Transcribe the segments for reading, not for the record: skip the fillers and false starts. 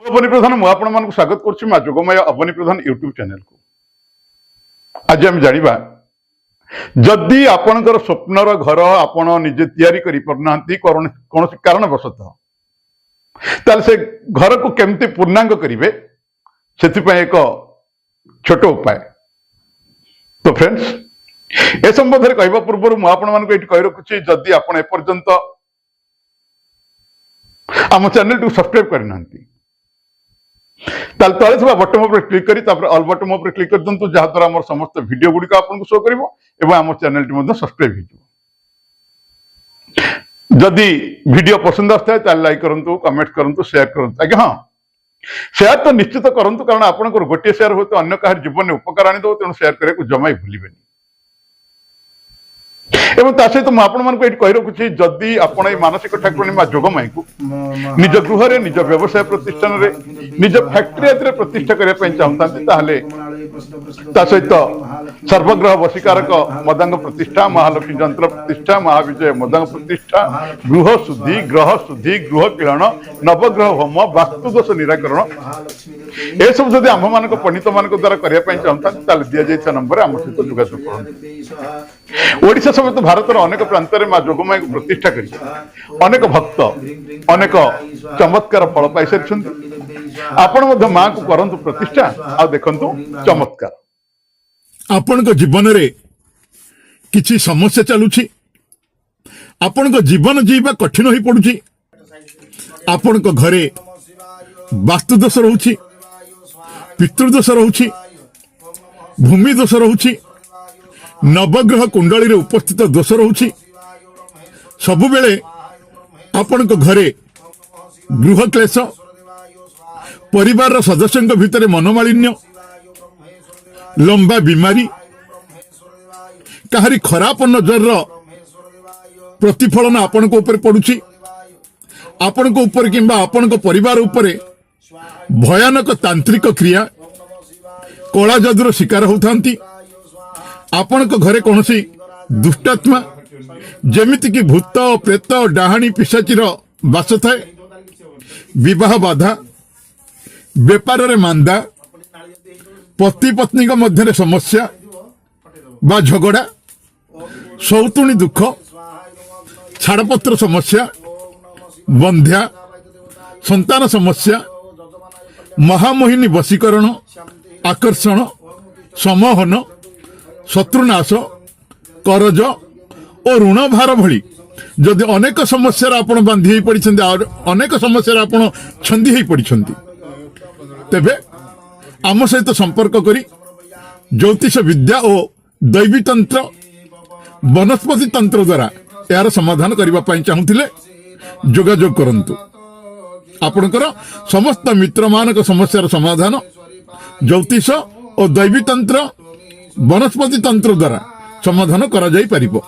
अवनी प्रधान मुझे स्वागत करुँ जोगमय अवनी प्रधान यूट्यूब चैनल को। आज आम जाना जदि आपणकर स्वप्नर घर आपण निजे तैयारी करि परना कौन कारणवशतः ताल से घर को केमती पूर्णांग करेंगे से एक छोट उपाय। तो फ्रेंड्स ए संबंध में कहवा पूर्व मुझे कही रखुच्छी जदि आप एपर्यंत आम चैनल को सब्सक्राइब करना तले बटन उपर क्लिक करी ऑल बटन उपर क्लिक कर दिंतु जहाद्वारा आम समस्त वीडियो गुड़िक आपको शो कर आम चैनल सब्सक्राइब हो। जदि वीडियो पसंद आए ताल लाइक करूँ कमेंट करूँ शेयर करूँ आज्ञा। हाँ शेयर तो निश्चित करूँ कारण आपंकर गोटे शेयर हो तो अन्य कहार जीवन में उपकार आनी तेणु शेयर करने को जमा भूलें। एवं सहित मुझे कही रखुच्छी जदि आप मानसिक ठाकुराणी माँ जोगमाई को निज गृह निज व्यवसाय प्रतिष्ठान निज फैक्ट्री आदि प्रतिष्ठा करने चाहते सहित सर्वग्रह वशीकारक मदांग प्रतिष्ठा महालक्ष्मी जंत्र प्रतिष्ठा महाविजय मदांग प्रतिष्ठा गृह शुद्धि गृह किरण नवग्रह होम वास्तुदोष निराकरण यह सब जब आम मान पंडित मान द्वारा करने चाहते दि जाइए नंबर आम सहित जोगाजोग करूँ। ओडिशा समेत भारत अनेक प्रांत में माँ जोगमाई को प्रतिष्ठा कर अनेक भक्त अनेक चमत्कार फल पाई सारी आपण माँ को करंतु प्रतिष्ठा आ देखंतु चमत्कार। आपण जीवन रे किछि समस्या चलुछि आपण जीवन जीवा कठिन होई पड़ुछि आपण घरे वास्तुदोष रहुछि पितृदोष रहुछि भूमि दोष रहुछि नवग्रह कुंडली रे उपस्थित दोष रहुछि सबु बेले आपण घरे गृह क्लेश परिवार सदस्यों भितर मनोमालिन्य लंबा बीमारी कहारी खराब नजर प्रतिफलन आपण ऊपर पड़ुछि आपण ऊपर किंबा आपण परिवार ऊपर भयानक तांत्रिक क्रिया कला जादुर शिकार होथांती आपण घरे कौन दुष्टात्मा जेमिति की भूत प्रेत डाहाणी पिशाचीर बास थाए विवाह बाधा बेपार रे मांदा पति पत्नी मध्य समस्या बा झगड़ा सौतुणी दुख छाड़पत्र समस्या बंध्या संतान समस्या महामोहिनी वशीकरण आकर्षण समोहन शत्रुनाश करज और ऋण भार भली जदि अनेक समस्या आपण बांधी पड़ी अनेक समस्या आपण छंदी पड़ी तेबे आम सहित संपर्क करी ज्योतिष विद्या और दैवी तंत्र वनस्पति तंत्र द्वारा यार समाधान करने चाहूले जोगाजोग करंतु। आपणकर समस्त मित्र मानक समस्यार समाधान ज्योतिष और दैवी तंत्र वनस्पति तंत्र द्वारा समाधान करा जाई परिबो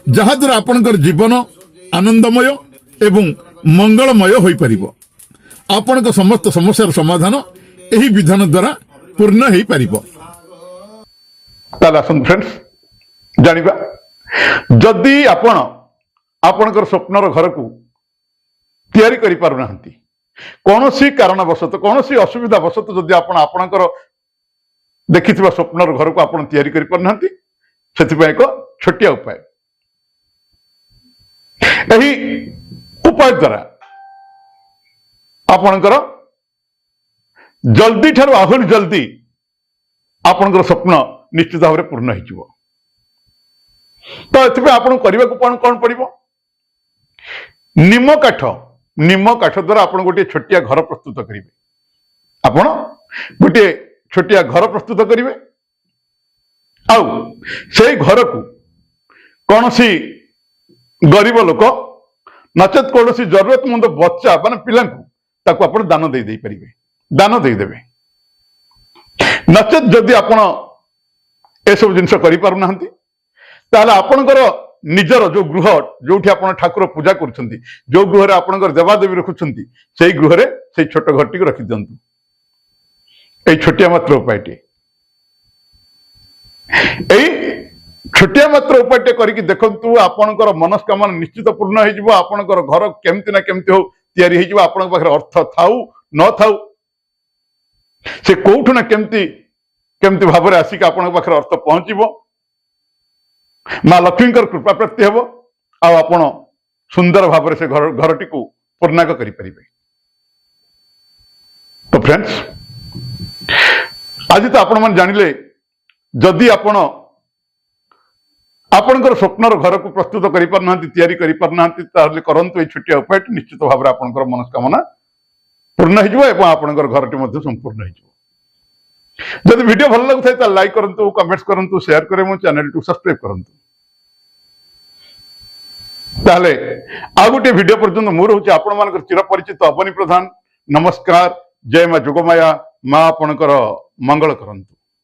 जहा द्वारा आपणकर जीवन आनंदमय एवं मंगलमय होई परिबो। आपणकर समस्त समस्यार समाधान एही विधान द्वारा पूर्ण होई परिबो। ताला फ्रेंड्स जानिबा जदि आपणकर स्वप्नर घर को तैयारी करि पारु नाहंती कौनसी कारणवशत कौनसी असुविधा वशत जदि आपणकर देखिथिबा स्वप्नर घर को आपण तैयारी करि पारु नाहंती सेथिबा एक छोटिया उपाय। एही उपाय द्वारा आपणकर जल्दी ठारू आहुरी जल्दी आपणकर स्वप्न निश्चित भाव में पूर्ण हो। तो एथिबा आपण करबा को कोन पड़िबो निम काठ द्वारा आप गोटे छोटिया घर प्रस्तुत करेंगे। आपण गोटे छोटिया घर प्रस्तुत करेंगे आउ से घर को कौन सी गरीब लोक नचेत कौन सी जरूरतमंद बच्चा मान पिला आप दान दे पारे दान देदेवे नचेत जदि आप सब जिन कर आपणकर निजर जो गृह जो ठाकुर पूजा कर जो गृह आपणकर देवादेवी रखुंट से गृह से छोट घरटी रखी दिंतु। यही छोटिया मात्र उपायटे छोटिया मात्र उपायटे करके देखंतु आपणकर मनस्कामना निश्चित पूर्ण हो आपणकर घर केमती ना केमती हो तैयारी हो। आपन पाखे अर्थ थाऊ न थाऊ से कोठु ना केमती केमती भाव में आसिक आपन पाखे अर्थ पहुंचब माँ लक्ष्मी कृपा प्राप्ति हम आपण सुंदर भाव से घरटी को पूर्णांग करें। तो फ्रेंड्स आज तो आपण मैंने जानिले जदि आपण आपणकर स्वप्नर घर को प्रस्तुत करना करंतु ये छोटिया उपाय निश्चित भाव में आपणकर मनस्कामना पूर्ण हो आपणकर घरटी संपूर्ण हो। जदि वीडियो भल लगुता है लाइक करंतु कमेंट्स करंतु शेयर करें मो चैनल को सब्सक्राइब करंतु। ताहले आ गोटे वीडियो पर्यंत मु रहूची आपण मानकर चिरपरिचित अवनी प्रधान। नमस्कार। जय मां जोगमाया। मां आपणकर मंगल करंतु।